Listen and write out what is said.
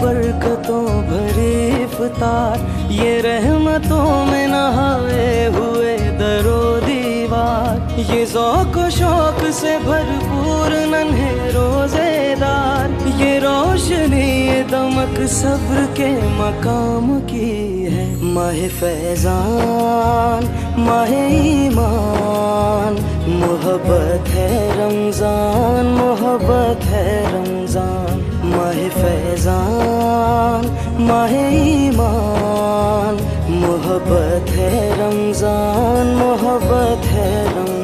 बरकतों भरी इफ्तार, ये रहमतों में नहाए हुए दरो दीवार, ये ज़ौक़ शौक़ से भरपूर नन्हे रोज़ेदार, ये रोशनी ये दमक सब्र के मकाम की है। माह फैज़ान माह ईमान, मोहब्बत है रमज़ान, मोहब्बत है रमज़ान। माह फैज़ान माह ईमान, मोहब्बत है रमज़ान, मोहब्बत